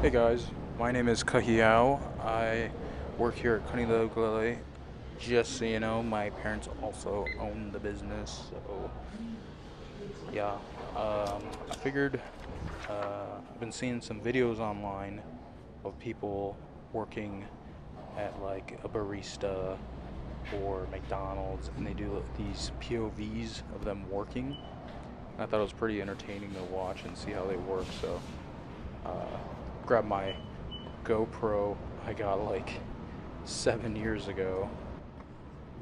Hey guys, my name is Kahiau. I work here at Kanile Ukulele. Just so you know, my parents also own the business, so yeah. I figured I've been seeing some videos online of people working at like a barista or McDonald's, and they do these POVs of them working. I thought it was pretty entertaining to watch and see how they work, so uh, grabbed my GoPro I got like 7 years ago,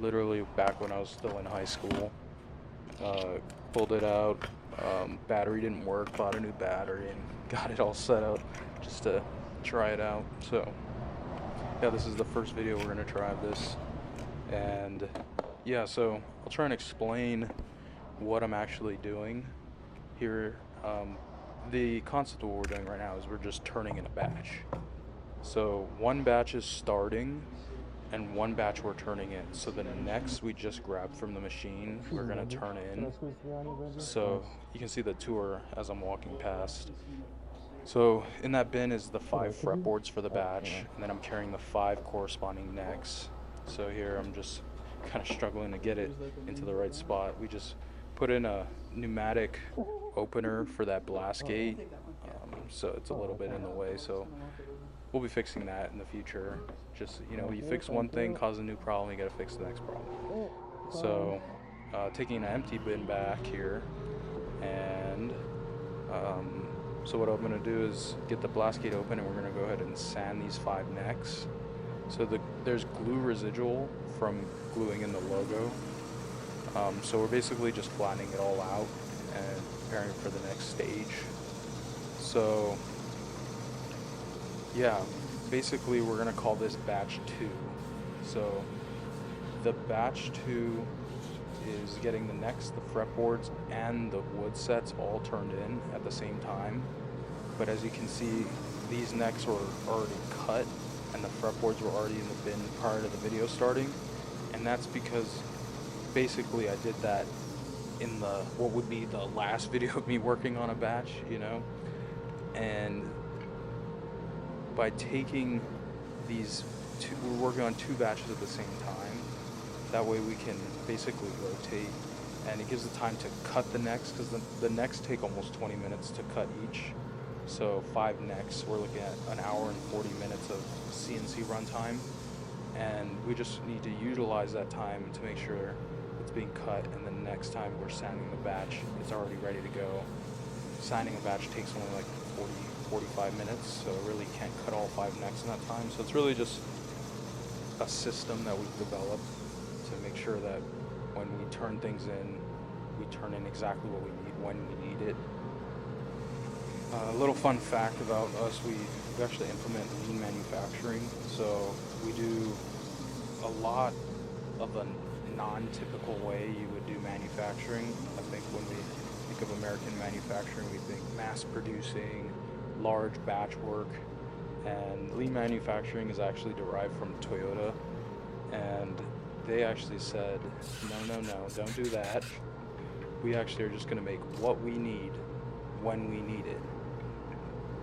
literally back when I was still in high school. Uh, Pulled it out. Battery didn't work. Bought a new battery and got it all set up just to try it out. So yeah, this is the first video we're gonna try of this, and yeah, so I'll try and explain what I'm actually doing here. The concept of what we're doing right now is we're just turning in a batch. So one batch is starting and one batch we're turning in. So the next we just grab from the machine, we're gonna turn in. So you can see the tour as I'm walking past. So in that bin is the 5 fretboards for the batch, and then I'm carrying the 5 corresponding necks. So here I'm just kind of struggling to get it into the right spot. We just put in a pneumatic opener for that blast gate, so it's a little bit in the way. So we'll be fixing that in the future. Just, you fix one thing, cause a new problem, you gotta fix the next problem. So, taking an empty bin back here, and so what I'm gonna do is get the blast gate open, and we're gonna go ahead and sand these 5 necks. So there's glue residual from gluing in the logo. So we're basically just flattening it all out and preparing for the next stage. So yeah, basically we're gonna call this batch 2. So the batch 2 is getting the necks, the fretboards, and the wood sets all turned in at the same time. But as you can see, these necks were already cut and the fretboards were already in the bin prior to the video starting. And that's because basically I did that in the what would be the last video of me working on a batch, and by taking these two, we're working on 2 batches at the same time. That way we can basically rotate, and it gives the time to cut the necks, because the necks take almost 20 minutes to cut each. So 5 necks, we're looking at an hour and 40 minutes of CNC runtime, and we just need to utilize that time to make sure it's being cut, and the next time we're sanding the batch, it's already ready to go. Sanding a batch takes only like 45 minutes, so really can't cut all 5 necks in that time. So it's really just a system that we've developed to make sure that when we turn things in, we turn in exactly what we need when we need it. A little fun fact about us, we actually implement lean manufacturing. So we do a lot of a non-typical way you would do manufacturing. I think when we think of American manufacturing, we think mass producing, large batch work, and lean manufacturing is actually derived from Toyota, and they actually said, no, don't do that. We actually are just going to make what we need when we need it,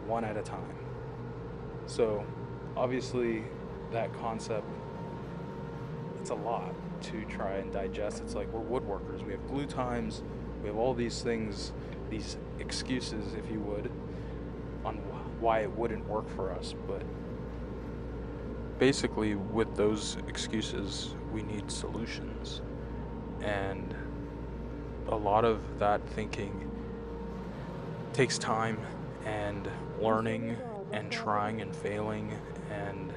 one at a time. So obviously that concept, it's a lot to try and digest. It's like we're woodworkers, we have glue times, we have all these things, these excuses, if you would, on why it wouldn't work for us. But basically with those excuses we need solutions, and a lot of that thinking takes time and learning and trying and failing and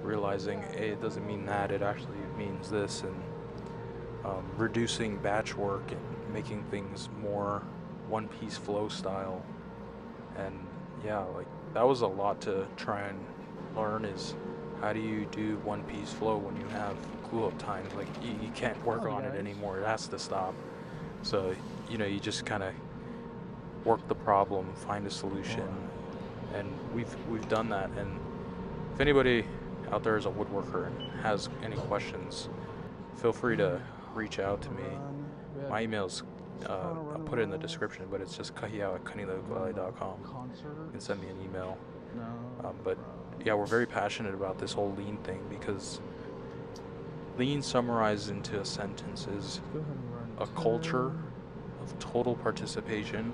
realizing, hey, it doesn't mean that, it actually means this, and reducing batch work and making things more one piece flow style. And yeah, like that was a lot to try and learn, is how do you do one piece flow when you have glue up times, like you can't work on it anymore, it has to stop. So you just kind of work the problem, find a solution, and we've done that. And if anybody out there is a woodworker and has any questions, feel free to reach out to me. My email's I'll put it in the description, but it's just kahiau@kanileukulele.com. You can send me an email. But yeah, we're very passionate about this whole lean thing because lean summarized into a sentence is a culture of total participation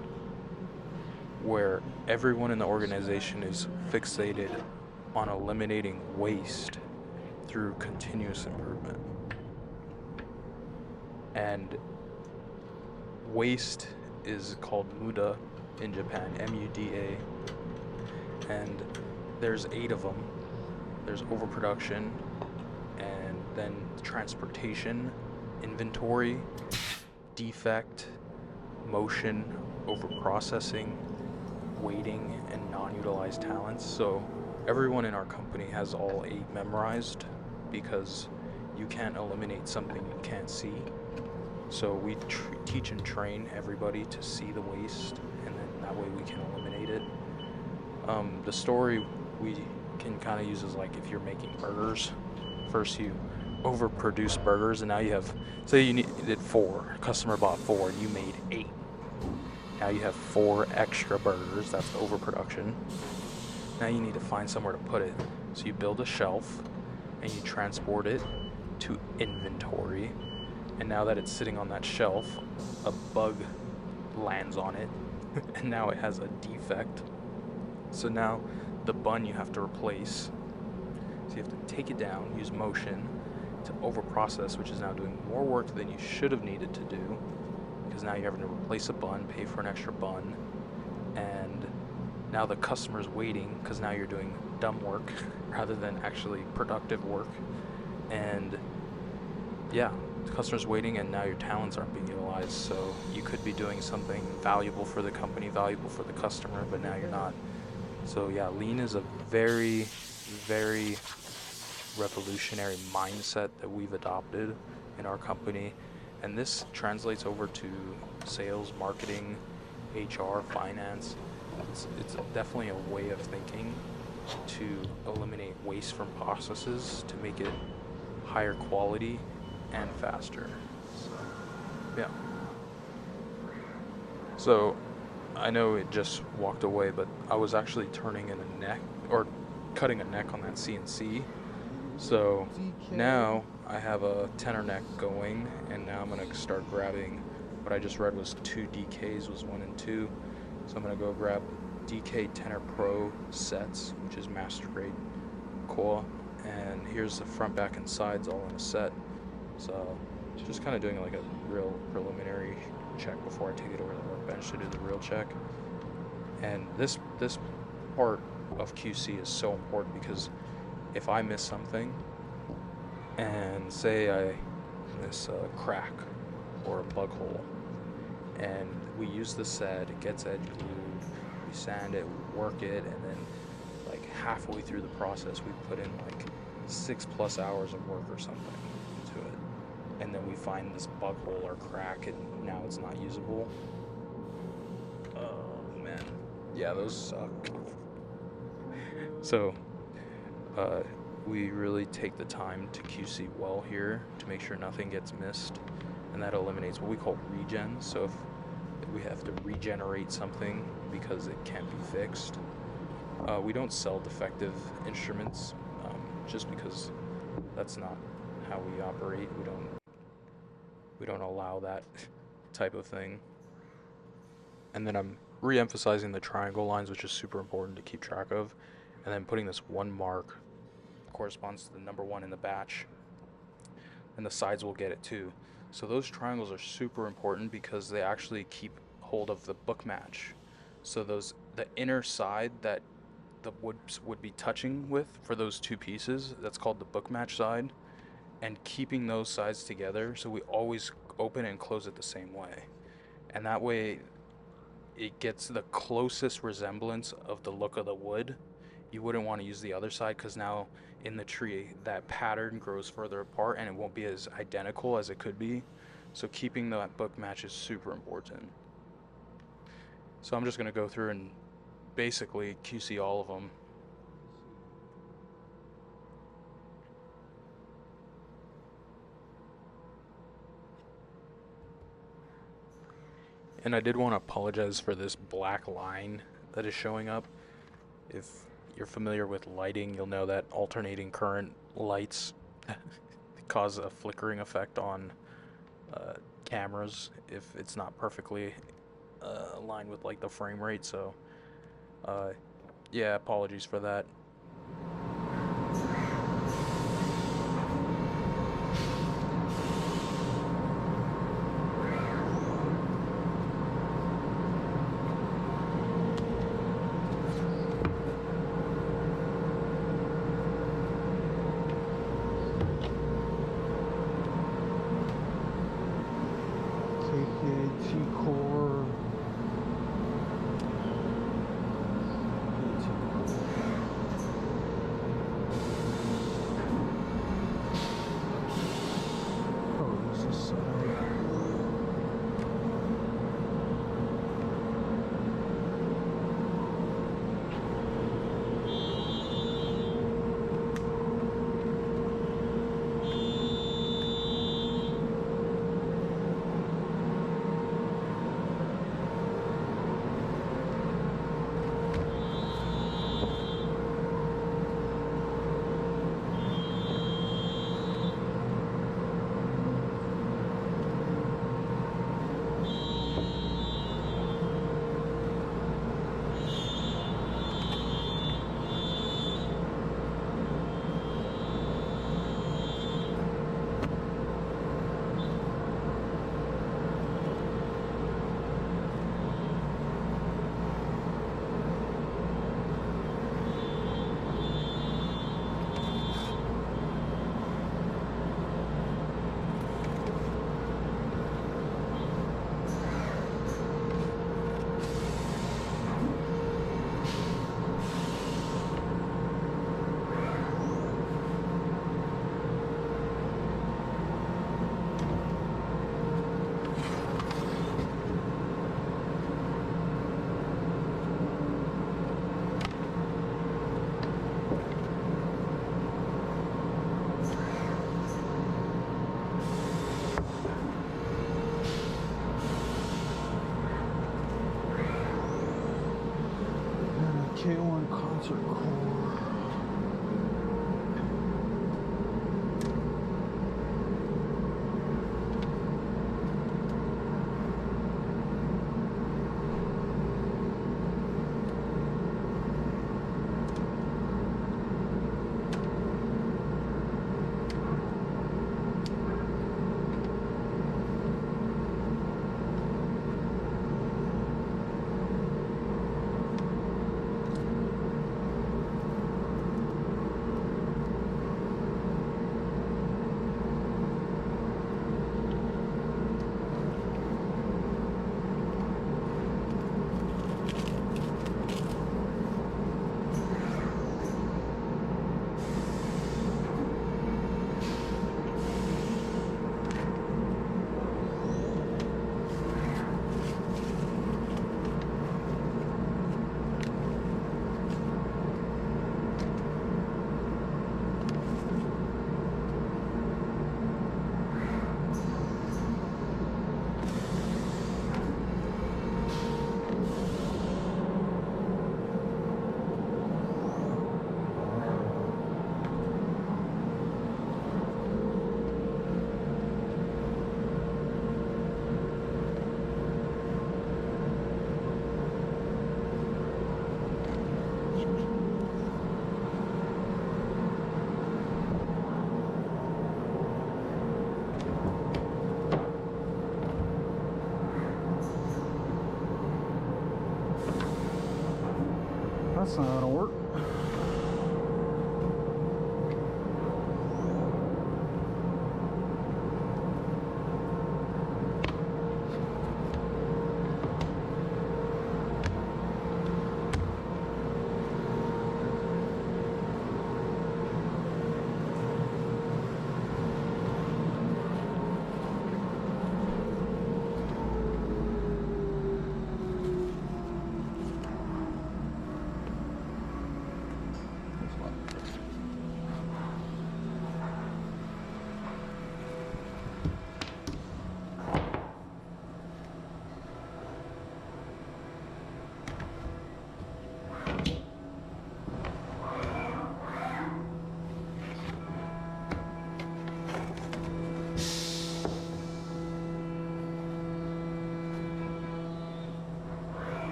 where everyone in the organization is fixated on eliminating waste through continuous improvement. And waste is called muda in Japan, M-U-D-A, and there's 8 of them. There's overproduction, and then transportation, inventory, defect, motion, overprocessing, waiting, and non-utilized talents. So everyone in our company has all 8 memorized because you can't eliminate something you can't see. So we teach and train everybody to see the waste, and then that way we can eliminate it. The story we can kind of use is like if you're making burgers. First you overproduce burgers, and now you have, say you needed 4, customer bought 4, and you made 8. Now you have 4 extra burgers. That's overproduction. Now you need to find somewhere to put it. So you build a shelf and you transport it to inventory. And now that it's sitting on that shelf, a bug lands on it and now it has a defect. So now the bun you have to replace. So you have to take it down, use motion to overprocess, which is now doing more work than you should have needed to do, because now you're having to replace a bun, pay for an extra bun, and now the customer's waiting because now you're doing dumb work rather than actually productive work. And yeah, the customer's waiting and now your talents aren't being utilized. So you could be doing something valuable for the company, valuable for the customer, but now you're not. So yeah, lean is a very, very revolutionary mindset that we've adopted in our company. And this translates over to sales, marketing, HR, finance. It's definitely a way of thinking to eliminate waste from processes to make it higher quality and faster. So, yeah. So, I know it just walked away, but I was actually turning in a neck, or cutting a neck on that CNC. So now I have a tenor neck going, and now I'm going to start grabbing what I just read was 2 DKs, was 1 and 2. So I'm going to go grab DK Tenor Pro sets, which is master grade coil, and here's the front, back, and sides all in a set. So just kind of doing like a real preliminary check before I take it over to the workbench to do the real check. And this part of QC is so important because if I miss something, and say I miss a crack or a bug hole, and we use the set, it gets edge glued, we sand it, we work it, and then like halfway through the process we put in like 6+ hours of work or something into it, and then we find this bug hole or crack and now it's not usable. Oh man, yeah, those suck. So we really take the time to QC well here to make sure nothing gets missed, and that eliminates what we call regen. So if we have to regenerate something because it can't be fixed, we don't sell defective instruments, just because that's not how we operate. We don't allow that type of thing. And then I'm re-emphasizing the triangle lines, which is super important to keep track of, and then putting this 1 mark corresponds to the number 1 in the batch, and the sides will get it too. So those triangles are super important because they actually keep hold of the book match. So the inner side that the woods would be touching with for those 2 pieces, that's called the book match side, and keeping those sides together, so we always open and close it the same way, and that way it gets the closest resemblance of the look of the wood. You wouldn't want to use the other side because now in the tree that pattern grows further apart and it won't be as identical as it could be. So keeping that book match is super important. So I'm just going to go through and basically QC all of them. And I did want to apologize for this black line that is showing up. If you're familiar with lighting, you'll know that alternating current lights cause a flickering effect on cameras if it's not perfectly aligned with like the frame rate. So yeah, apologies for that. Core. Oh, this is K1 concert core. That's not gonna work.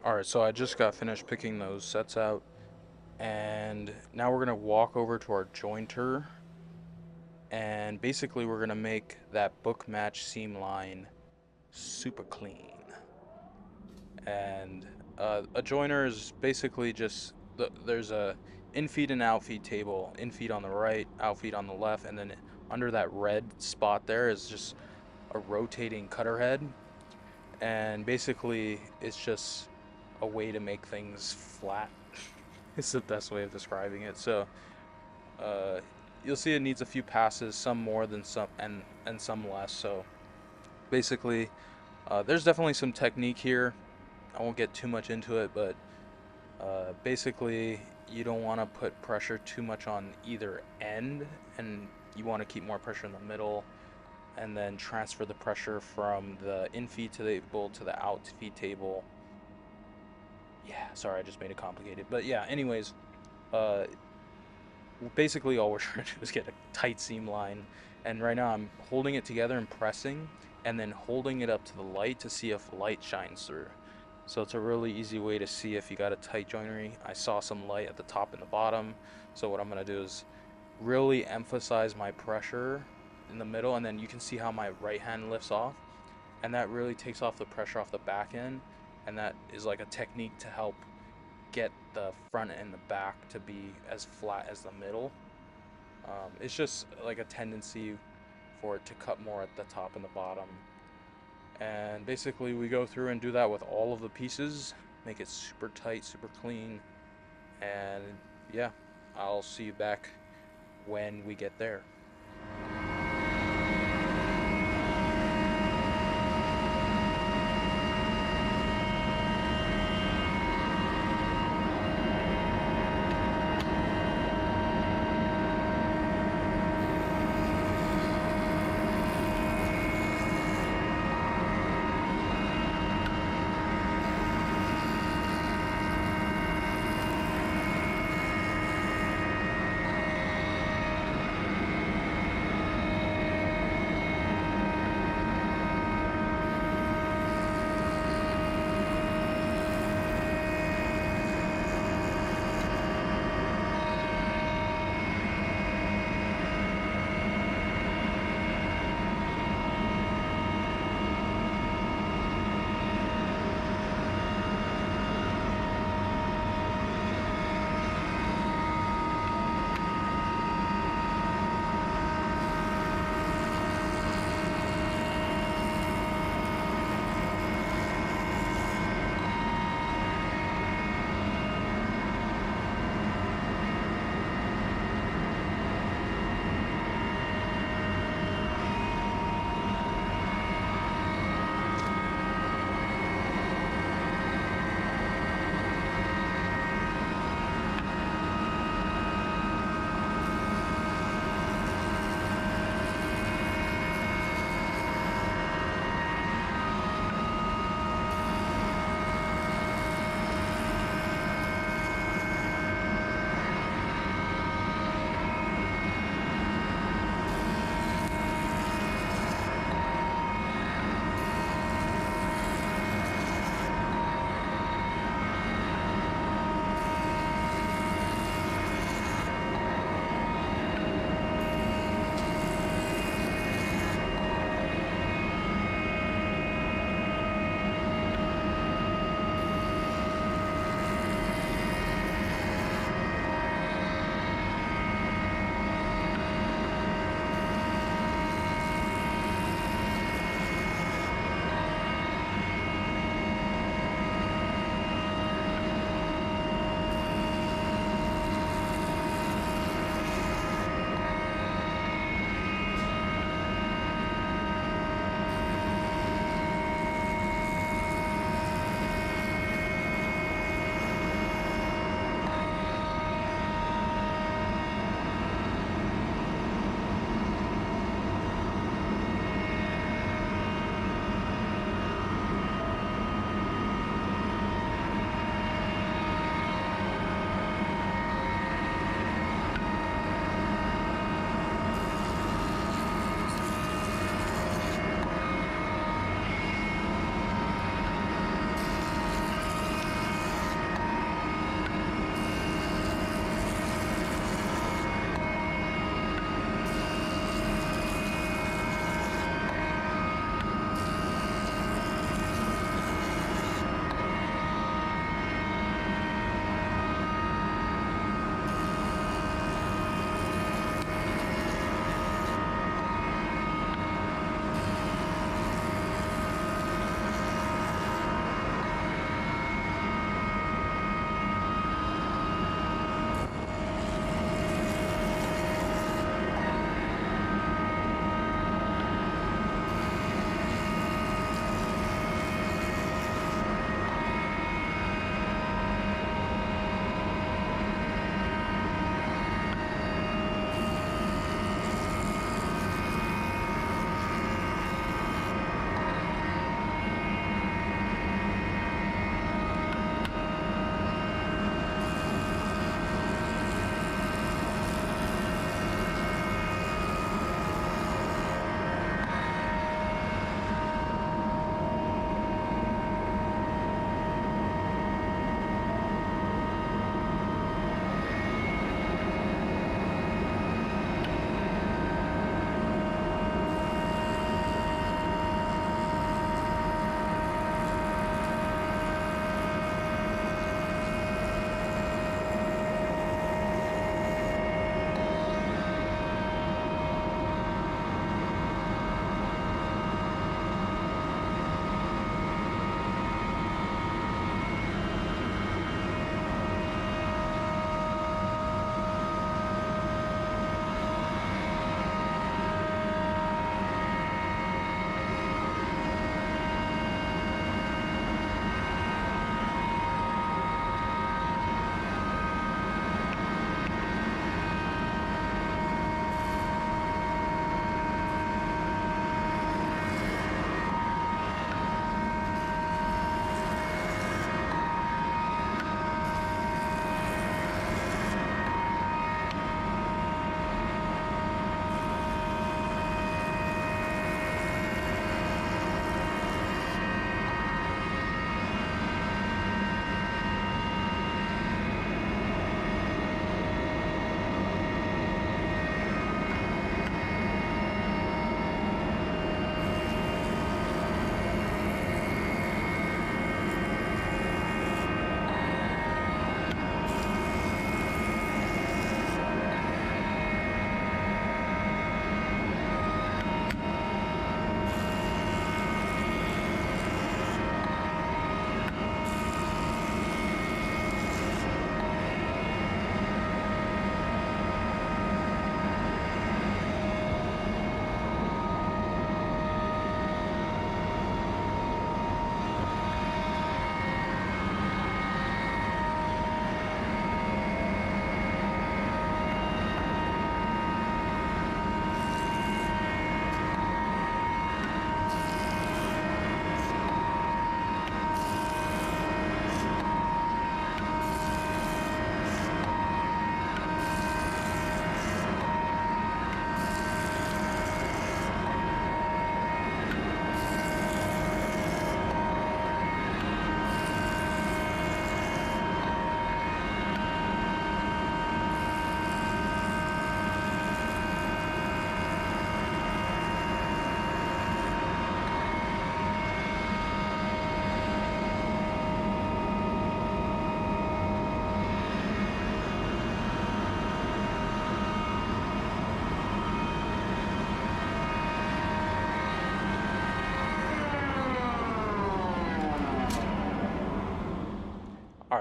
Alright, so I just got finished picking those sets out, and now we're going to walk over to our jointer, and basically we're going to make that book match seam line super clean. And a joiner is basically just, there's a in-feed and out-feed table, in-feed on the right, out-feed on the left, and then under that red spot there is just a rotating cutter head, and basically it's just a way to make things flat. It's the best way of describing it. So you'll see it needs a few passes, some more than some, and some less. So basically there's definitely some technique here. I won't get too much into it, but basically you don't want to put pressure too much on either end, and you want to keep more pressure in the middle, and then transfer the pressure from the in-feed table to the out-feed table. Yeah, sorry, I just made it complicated. But yeah, anyways, basically all we're trying to do is get a tight seam line. And right now I'm holding it together and pressing, and then holding it up to the light to see if light shines through. So it's a really easy way to see if you got a tight joinery. I saw some light at the top and the bottom. So what I'm going to do is really emphasize my pressure in the middle, and then you can see how my right hand lifts off, and that really takes off the pressure off the back end, and that is like a technique to help get the front and the back to be as flat as the middle. It's just like a tendency for it to cut more at the top and the bottom. And basically we go through and do that with all of the pieces, make it super tight, super clean, and yeah, I'll see you back when we get there.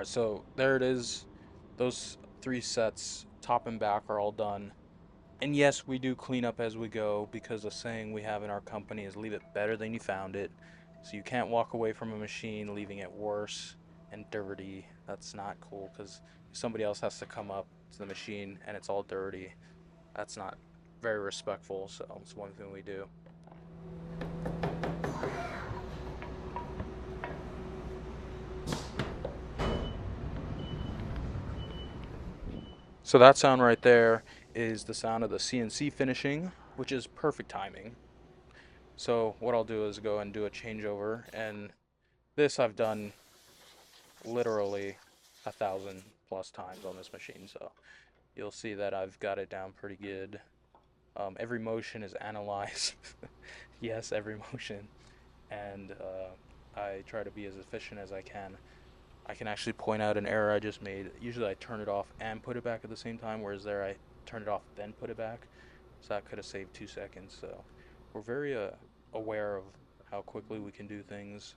right, so there it is. Those three sets, top and back, are all done. And yes, we do clean up as we go because the saying we have in our company is leave it better than you found it. So you can't walk away from a machine leaving it worse and dirty. That's not cool because if somebody else has to come up to the machine and it's all dirty, that's not very respectful. So it's one thing we do. So that sound right there is the sound of the CNC finishing, which is perfect timing. So what I'll do is go and do a changeover, and this I've done literally 1,000+ times on this machine. So you'll see that I've got it down pretty good. Every motion is analyzed. Yes, every motion, and I try to be as efficient as I can. I can actually point out an error I just made. Usually I turn it off and put it back at the same time, whereas there I turn it off then put it back. So that could have saved 2 seconds. So we're very aware of how quickly we can do things,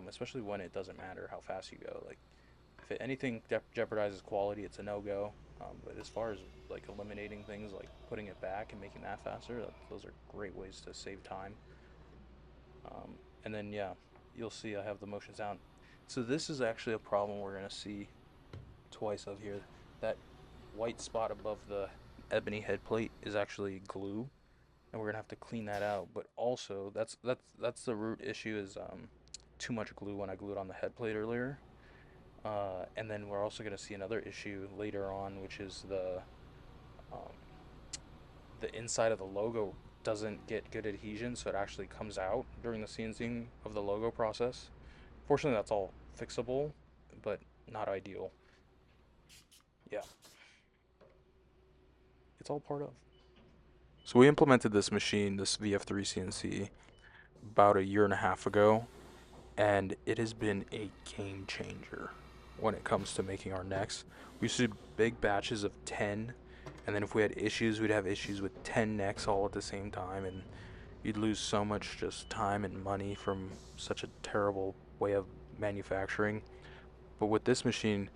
especially when it doesn't matter how fast you go. Like if anything jeopardizes quality, it's a no-go. But as far as like eliminating things, like putting it back and making that faster, those are great ways to save time. And then yeah, you'll see I have the motion sound. So this is actually a problem we're gonna see twice of here. That white spot above the ebony head plate is actually glue, and we're gonna have to clean that out. But also, that's the root issue is too much glue when I glued on the head plate earlier. And then we're also gonna see another issue later on, which is um, the inside of the logo doesn't get good adhesion, so it actually comes out during the CNCing of the logo process. Fortunately, that's all fixable, but not ideal. Yeah, it's all part of. So we implemented this machine, this VF3 CNC, about a year and a half ago, and it has been a game changer when it comes to making our necks. We used to do big batches of 10, and then if we had issues, we'd have issues with 10 necks all at the same time, and you'd lose so much just time and money from such a terrible way of manufacturing. But with this machine,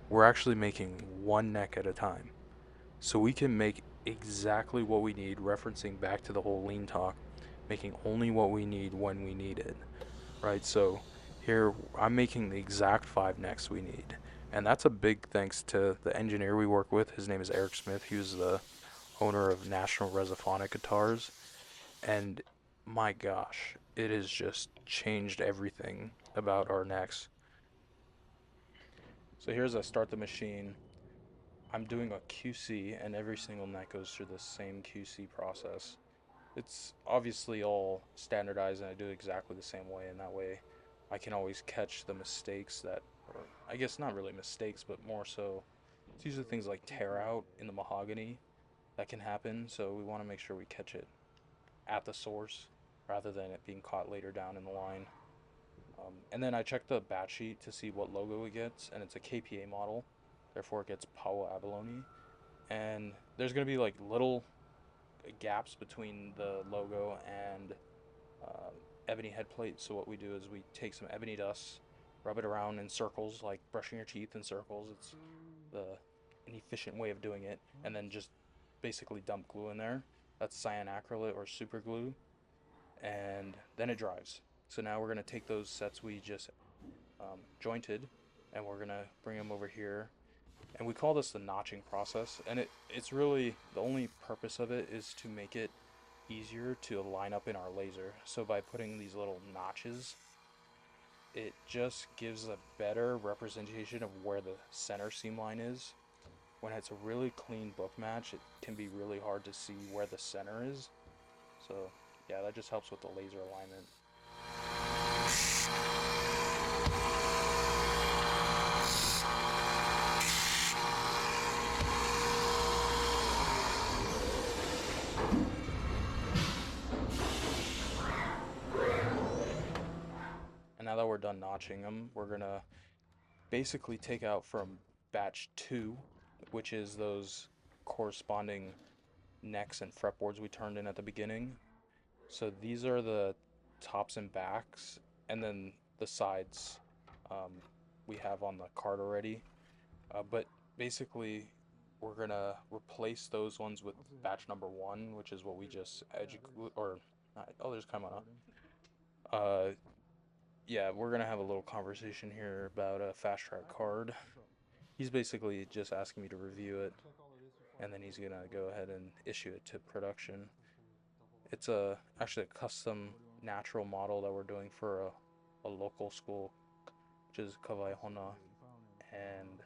we're actually making one neck at a time. So we can make exactly what we need, referencing back to the whole lean talk, making only what we need when we need it, right? So here I'm making the exact 5 necks we need. And that's a big thanks to the engineer we work with. His name is Eric Smith. He was the owner of National Resophonic Guitars. And my gosh, it has just changed everything about our necks. So here's I start the machine. I'm doing a QC, and every single neck goes through the same QC process. It's obviously all standardized, and I do it exactly the same way, and that way I can always catch the mistakes that, or I guess not really mistakes, but more so, it's usually things like tear out in the mahogany that can happen, so we want to make sure we catch it at the source rather than it being caught later down in the line. And then I check the batch sheet to see what logo it gets, and it's a KPA model, therefore it gets Powell Abalone. And there's going to be like little gaps between the logo and uh, ebony head plate. So what we do is we take some ebony dust, rub it around in circles, like brushing your teeth in circles. It's the an efficient way of doing it, and then just basically dump glue in there. That's cyanacrylate or super glue, and then it dries. So now we're gonna take those sets we just jointed, and we're gonna bring them over here, and we call this the notching process. And it's really the only purpose of it is to make it easier to line up in our laser. So by putting these little notches, it just gives a better representation of where the center seam line is. When it's a really clean book match, it can be really hard to see where the center is. So yeah, that just helps with the laser alignment. And now that we're done notching them, we're gonna basically take out from batch 2, which is those corresponding necks and fretboards we turned in at the beginning. So these are the tops and backs, and then the sides. Um, we have on the card already. But basically, we're gonna replace those ones with batch number 1, which is what we just or not. Oh, there's Kaimana. Uh, yeah, we're gonna have a little conversation here about a fast track card. He's basically just asking me to review it, and then he's gonna go ahead and issue it to production. It's actually a custom natural model that we're doing for a local school, which is Kahiau, and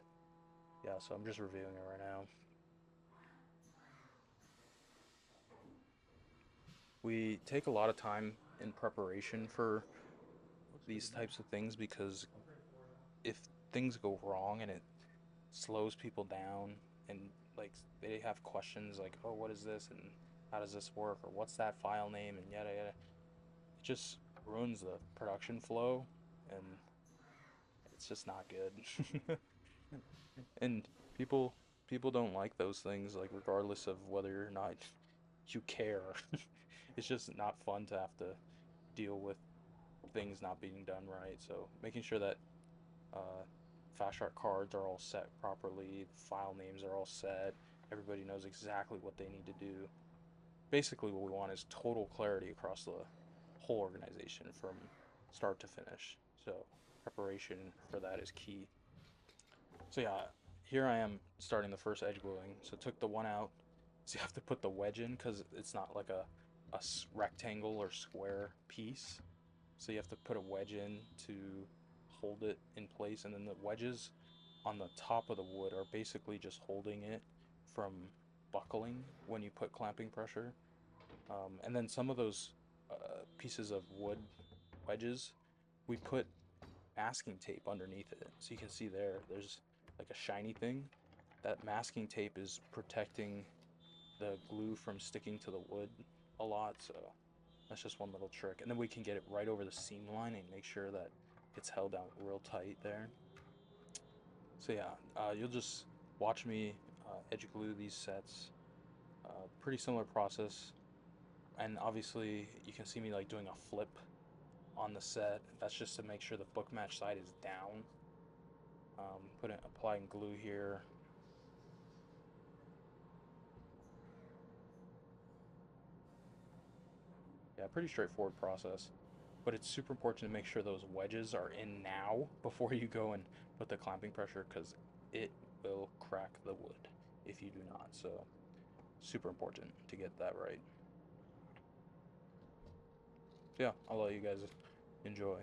yeah, so I'm just reviewing it right now. We take a lot of time in preparation for these types of things because if things go wrong and it slows people down and like they have questions like, oh, what is this and how does this work or what's that file name and yada yada, it just ruins the production flow and it's just not good. And people don't like those things, like regardless of whether or not you care. It's just not fun to have to deal with things not being done right. So making sure that uh, fast art cards are all set properly, the file names are all set, everybody knows exactly what they need to do. Basically, what we want is total clarity across the whole organization from start to finish. So preparation for that is key. So yeah, here I am starting the first edge gluing. So took the one out. So you have to put the wedge in because it's not like a rectangle or square piece. So you have to put a wedge in to hold it in place, and then the wedges on the top of the wood are basically just holding it from buckling when you put clamping pressure. And then some of those pieces of wood wedges, we put masking tape underneath it. So you can see there's like a shiny thing. That masking tape is protecting the glue from sticking to the wood a lot. So that's just one little trick. And then we can get it right over the seam line and make sure that it's held down real tight there. So yeah, you'll just watch me edge glue these sets. Pretty similar process. And obviously you can see me like doing a flip on the set. That's just to make sure the book match side is down. Applying glue here. Yeah, pretty straightforward process. But it's super important to make sure those wedges are in now before you go and put the clamping pressure because it will crack the wood if you do not. So super important to get that right. So yeah, I'll let you guys enjoy.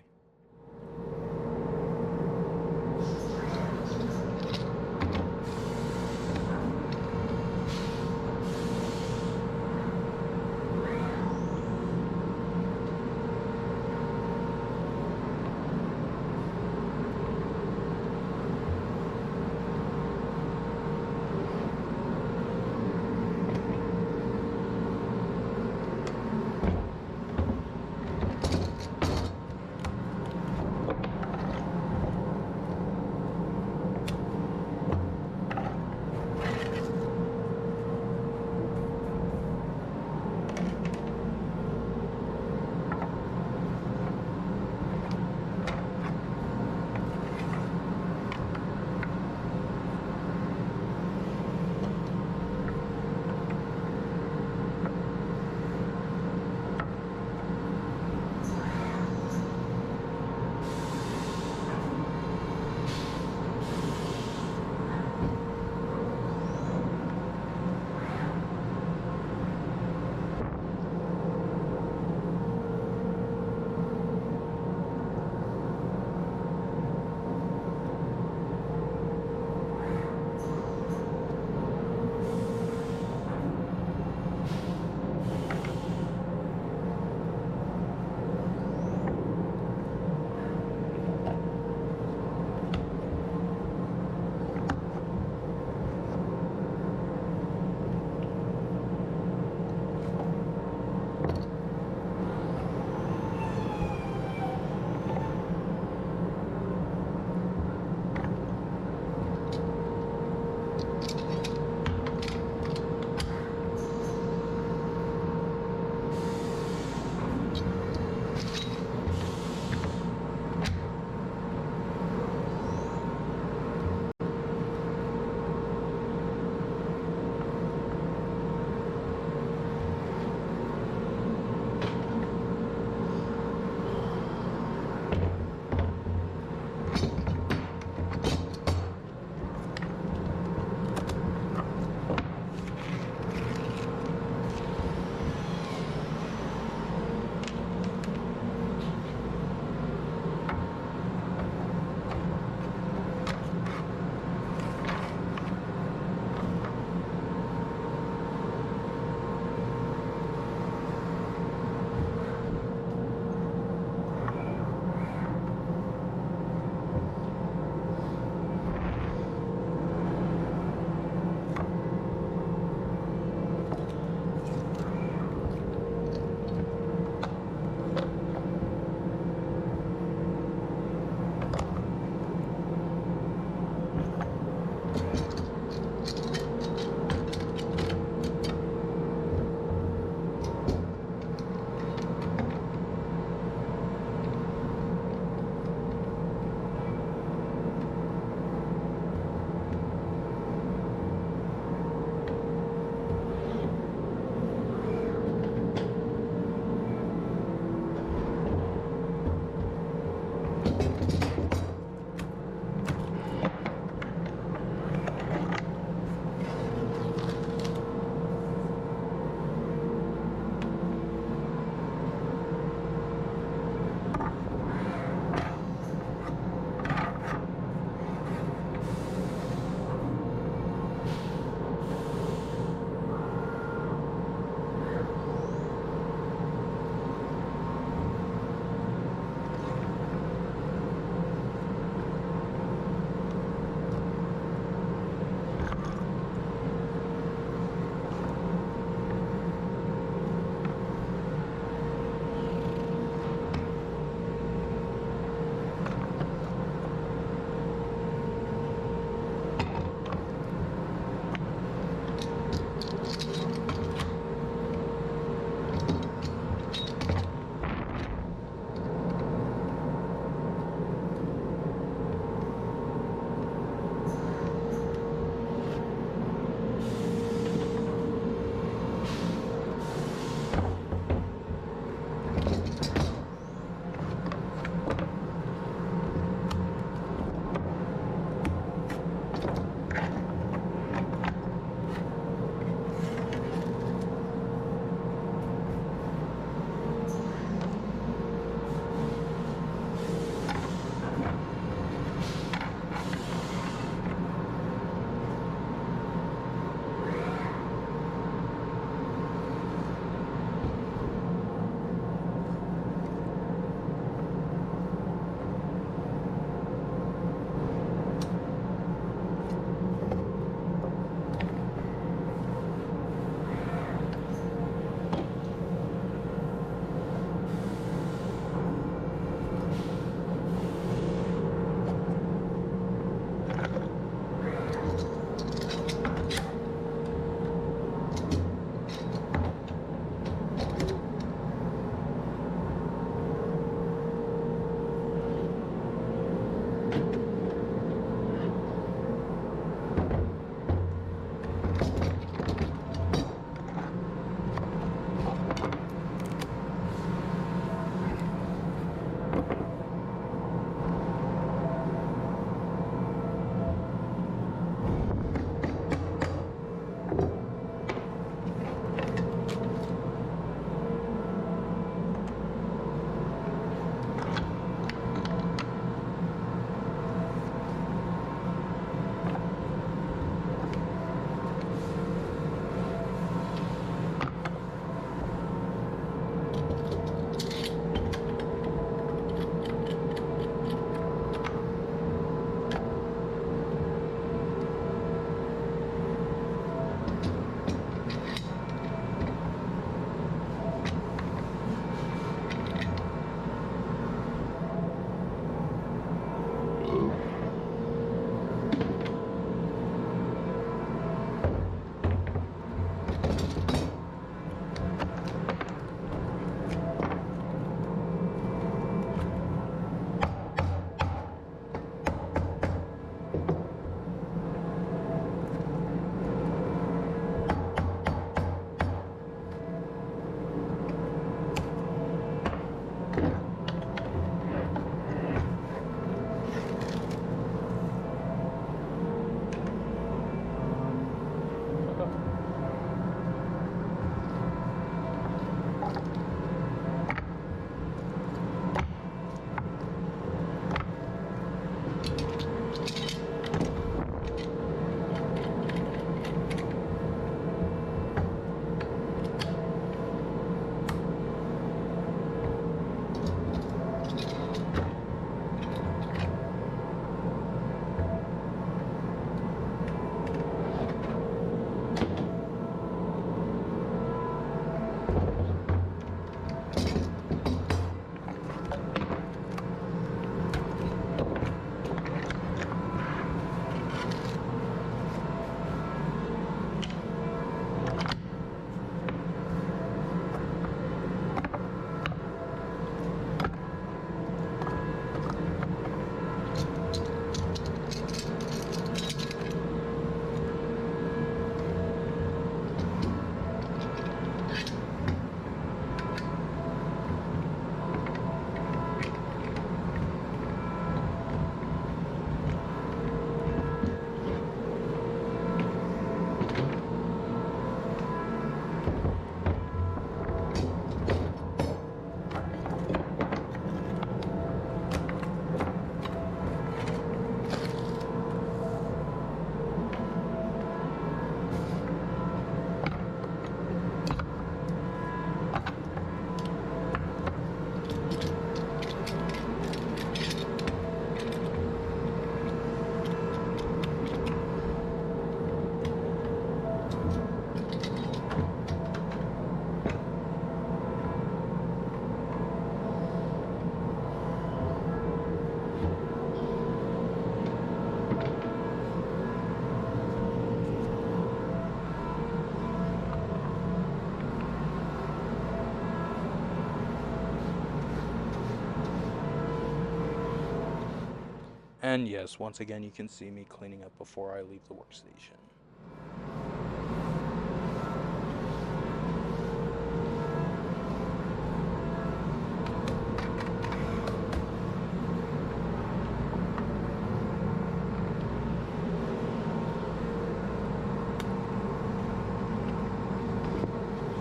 And yes, once again, you can see me cleaning up before I leave the workstation.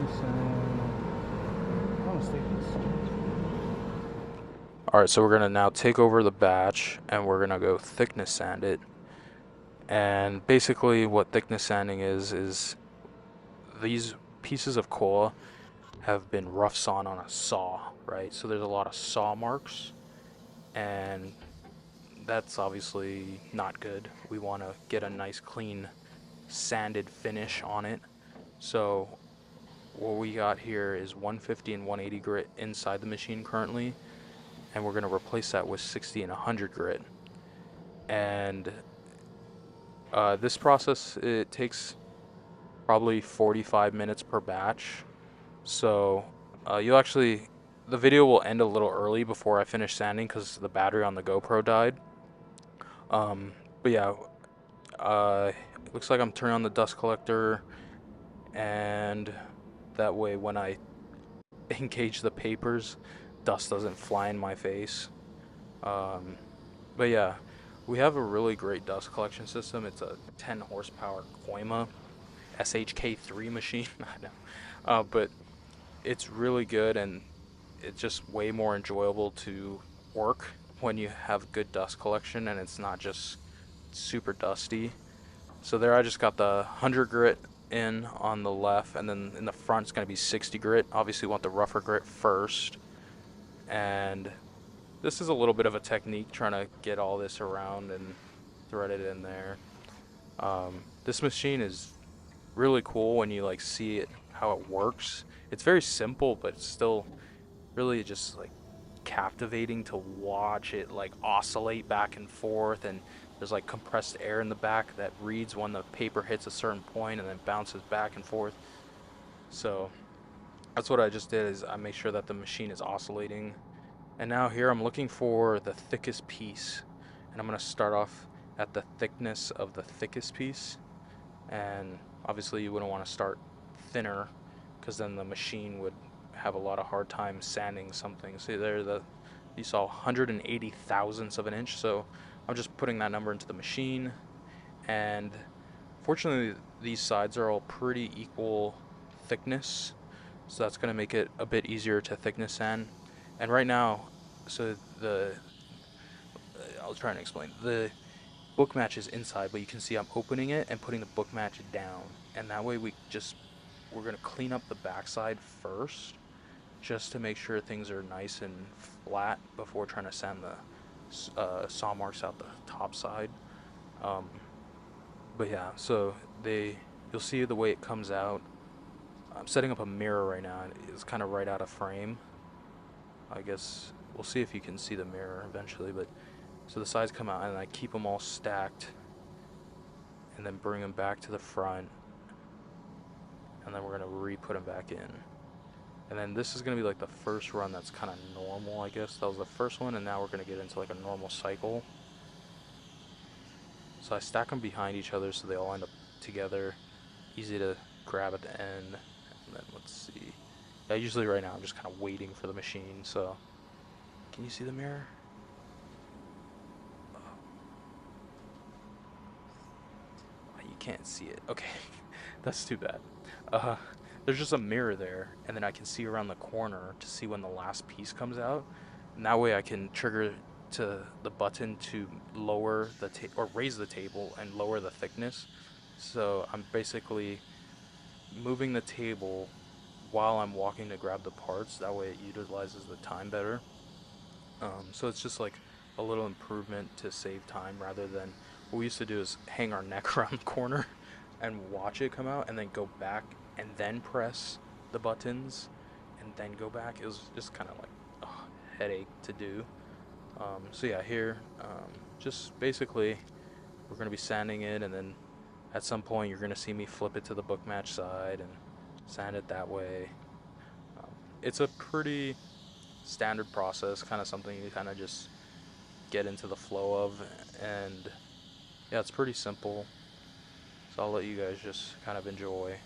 Just I'm mistaken. Alright, so we're going to now take over the batch and we're going to go thickness sand it. And basically what thickness sanding is these pieces of koa have been rough sawn on a saw, right? So there's a lot of saw marks, and that's obviously not good. We want to get a nice clean sanded finish on it. So what we got here is 150 and 180 grit inside the machine currently, and we're going to replace that with 60 and 100 grit. And this process, it takes probably 45 minutes per batch. So the video will end a little early before I finish sanding because the battery on the GoPro died. But yeah, it looks like I'm turning on the dust collector, and that way when I engage the papers, dust doesn't fly in my face. But yeah, we have a really great dust collection system. It's a 10 horsepower Koima SHK3 machine. I know, but it's really good, and it's just way more enjoyable to work when you have good dust collection and it's not just super dusty. So there I just got the 100 grit in on the left, and then in the front it's going to be 60 grit. Obviously want the rougher grit first. And this is a little bit of a technique trying to get all this around and thread it in there. This machine is really cool when you like see it how it works. It's very simple, but it's still really just like captivating to watch it like oscillate back and forth, and there's like compressed air in the back that reads when the paper hits a certain point and then bounces back and forth. So that's what I just did, is I make sure that the machine is oscillating. And now here I'm looking for the thickest piece, and I'm going to start off at the thickness of the thickest piece. And obviously you wouldn't want to start thinner because then the machine would have a lot of hard time sanding something. See there, you saw 180 thousandths of an inch, so I'm just putting that number into the machine. And fortunately these sides are all pretty equal thickness, so that's going to make it a bit easier to thickness sand. And right now, so I'll try and explain. The book match is inside, but you can see I'm opening it and putting the book match down, and that way we're gonna clean up the backside first, just to make sure things are nice and flat before trying to sand the saw marks out the top side. Um, but yeah, so you'll see the way it comes out. I'm setting up a mirror right now, and it's kind of right out of frame. I guess we'll see if you can see the mirror eventually, but so the sides come out, and I keep them all stacked and then bring them back to the front, and then we're going to re-put them back in. And then this is going to be like the first run that's kind of normal, I guess. That was the first one, and now we're going to get into like a normal cycle. So I stack them behind each other so they all end up together, easy to grab at the end. And then let's see. Yeah, usually right now I'm just kind of waiting for the machine. So can you see the mirror? You can't see it. Okay, that's too bad. There's just a mirror there, and then I can see around the corner to see when the last piece comes out. And that way I can trigger to the button to lower the or raise the table and lower the thickness. So I'm basically moving the table while I'm walking to grab the parts. That way it utilizes the time better. So it's just like a little improvement to save time, rather than what we used to do is hang our neck around the corner and watch it come out and then go back and then press the buttons and then go back. It was just kind of like a headache to do. So yeah, here, just basically we're going to be sanding it, and then at some point you're going to see me flip it to the book match side and sand it that way. It's a pretty standard process, kind of something you kind of just get into the flow of, and yeah, it's pretty simple. So I'll let you guys just kind of enjoy.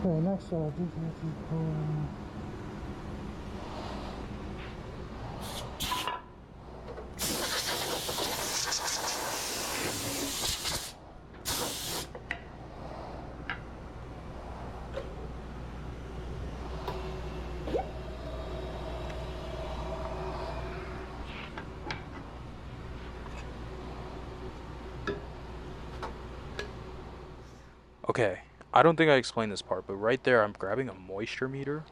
Okay, next defensive poem. Okay, I don't think I explained this part, but right there I'm grabbing a moisture meter,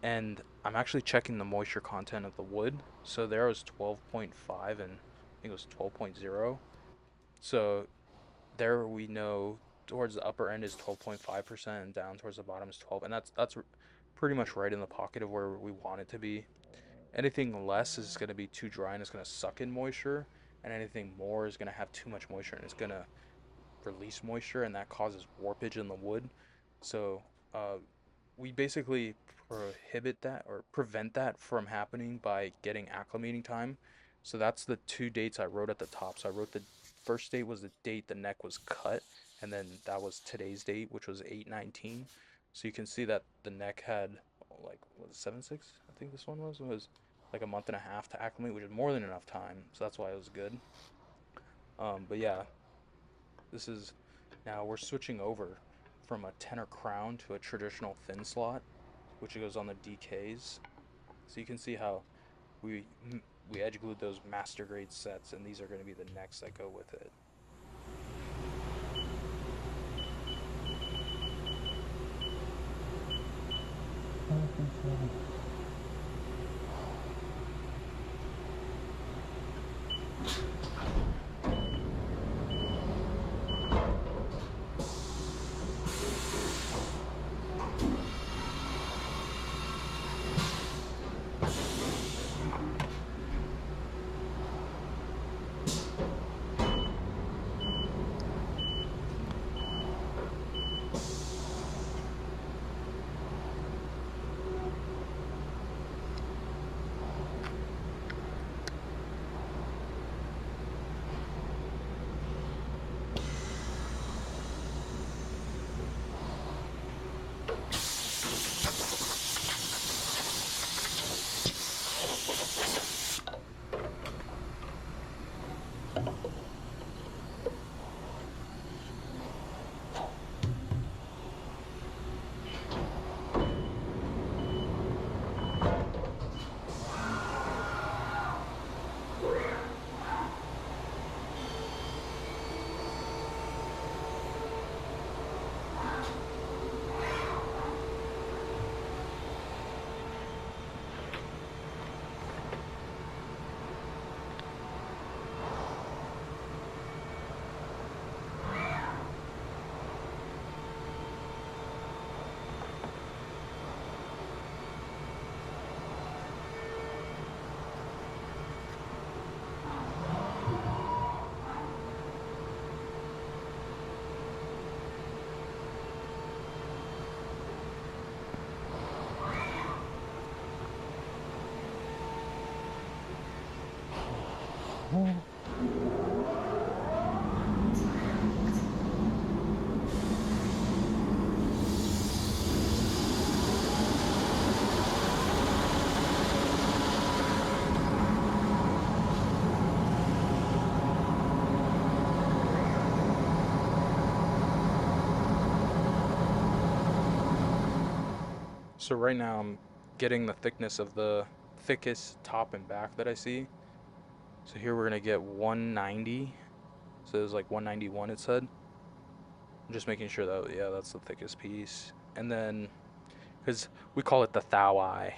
and I'm actually checking the moisture content of the wood. So there was 12.5 and I think it was 12.0. So there we know towards the upper end is 12.5% and down towards the bottom is 12, and that's pretty much right in the pocket of where we want it to be. Anything less is going to be too dry and it's going to suck in moisture, and anything more is going to have too much moisture and it's going to release moisture, and that causes warpage in the wood. So uh, we basically prohibit that or prevent that from happening by getting acclimating time. So that's the two dates I wrote at the top. So I wrote the first date was the date the neck was cut, and then that was today's date, which was 8/19. So you can see that the neck had like what 7/6. I think this one was like a month and a half to acclimate, which is more than enough time. So that's why it was good. But yeah, this is now we're switching over from a tenor crown to a traditional thin slot, which goes on the DKs. So you can see how we we edge glued those master grade sets, and these are going to be the necks that go with it. So right now I'm getting the thickness of the thickest top and back that I see. So here we're gonna get 190. So it was like 191 it said. I'm just making sure that yeah, that's the thickest piece. And then because we call it the thou eye.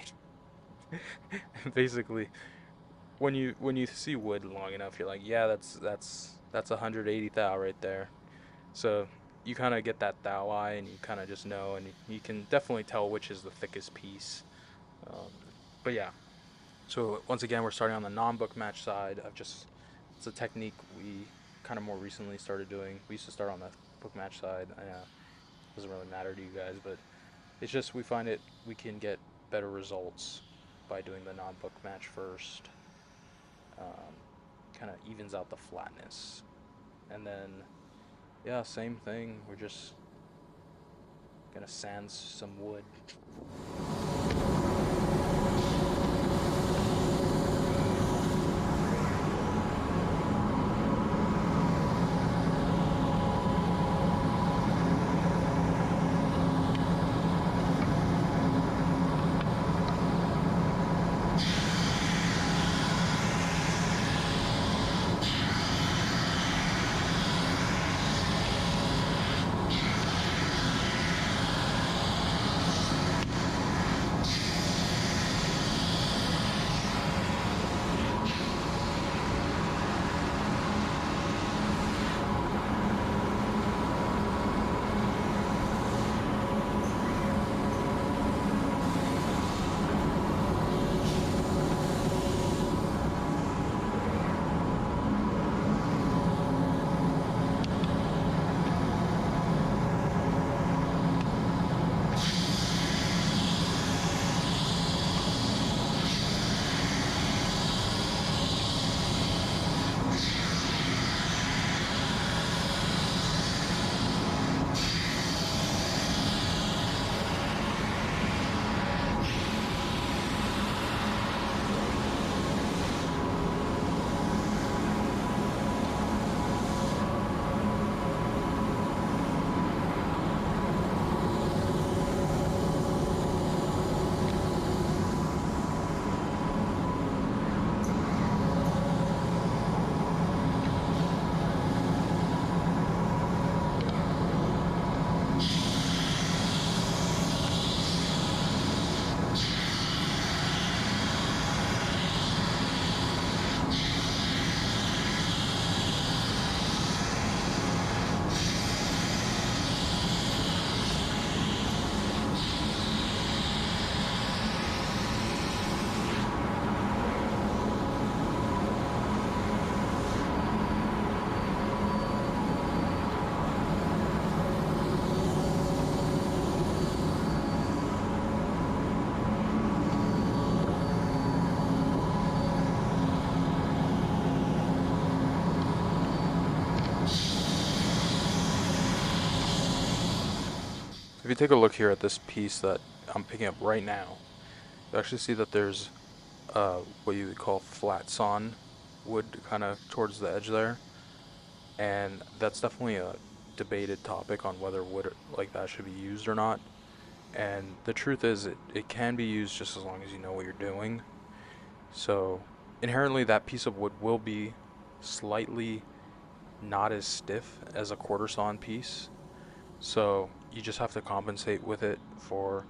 Basically, when you see wood long enough, you're like, yeah, that's 180 thou right there. So you kind of get that thou eye, and you kind of just know, and you can definitely tell which is the thickest piece. Um, but yeah, so once again, we're starting on the non-book match side. It's a technique we kind of more recently started doing. We used to start on the book match side. I know it doesn't really matter to you guys, but it's just we find it we can get better results by doing the non-book match first. Um, kind of evens out the flatness, and then yeah, same thing. We're just gonna sand some wood. If you take a look here at this piece that I'm picking up right now, you actually see that there's what you would call flat sawn wood kind of towards the edge there, and that's definitely a debated topic on whether wood like that should be used or not. And the truth is, it can be used just as long as you know what you're doing. So inherently, that piece of wood will be slightly not as stiff as a quarter sawn piece. So you just have to compensate with it for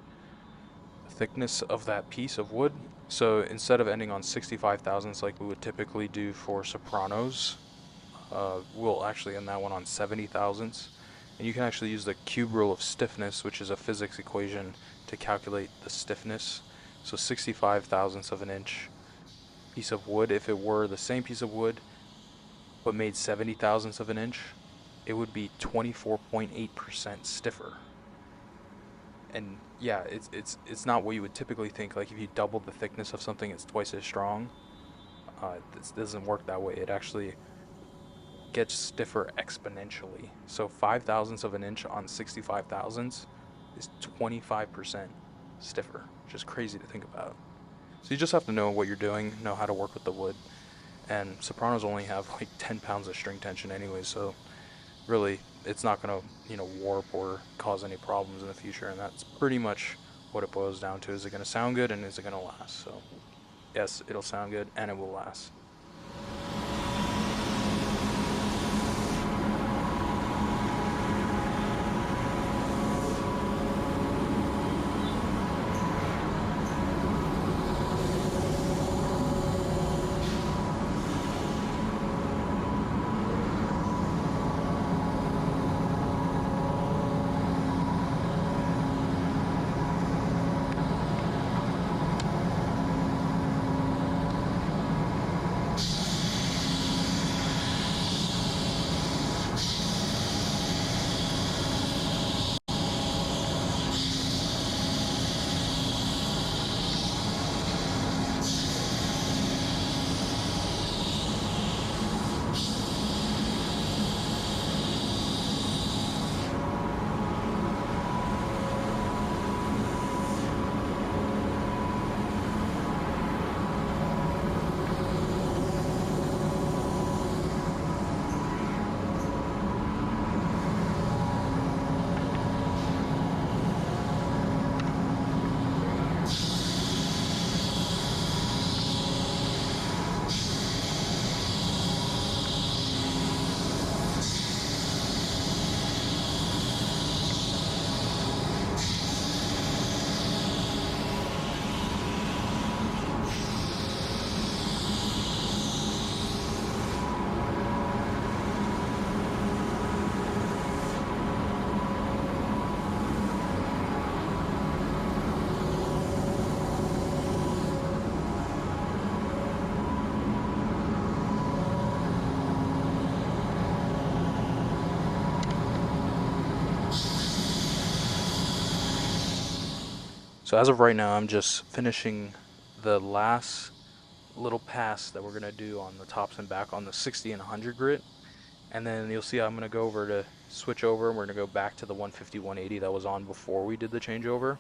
the thickness of that piece of wood. So instead of ending on 65 thousandths like we would typically do for sopranos, we'll actually end that one on 70 thousandths. And you can actually use the cube rule of stiffness, which is a physics equation, to calculate the stiffness. So 65 thousandths of an inch piece of wood, if it were the same piece of wood but made 70 thousandths of an inch, it would be 24.8% stiffer. And yeah, it's not what you would typically think. Like if you double the thickness of something, it's twice as strong. This doesn't work that way. It actually gets stiffer exponentially. So 5 thousandths of an inch on 65 thousandths is 25% stiffer, which is crazy to think about. So you just have to know what you're doing, know how to work with the wood. And sopranos only have like 10 pounds of string tension anyway, so really it's not going to, warp or cause any problems in the future. And that's pretty much what it boils down to. Is it going to sound good and is it going to last? So yes, it'll sound good and it will last. So as of right now, I'm just finishing the last little pass that we're going to do on the tops and back on the 60 and 100 grit. And then you'll see I'm going to go over to switch over and we're going to go back to the 150, 180 that was on before we did the changeover.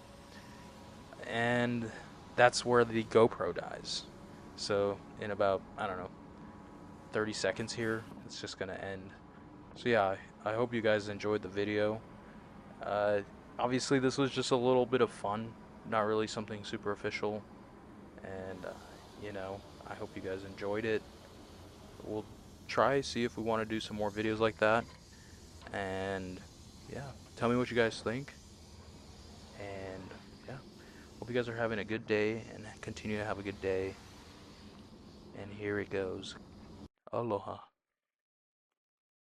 And that's where the GoPro dies. So in about, I don't know, 30 seconds here, it's just going to end. So yeah, I hope you guys enjoyed the video. Uh, Obviously this was just a little bit of fun, not really something super official. And, I hope you guys enjoyed it. We'll try, see if we want to do some more videos like that. And yeah, tell me what you guys think. And yeah, hope you guys are having a good day and continue to have a good day. And here it goes. Aloha.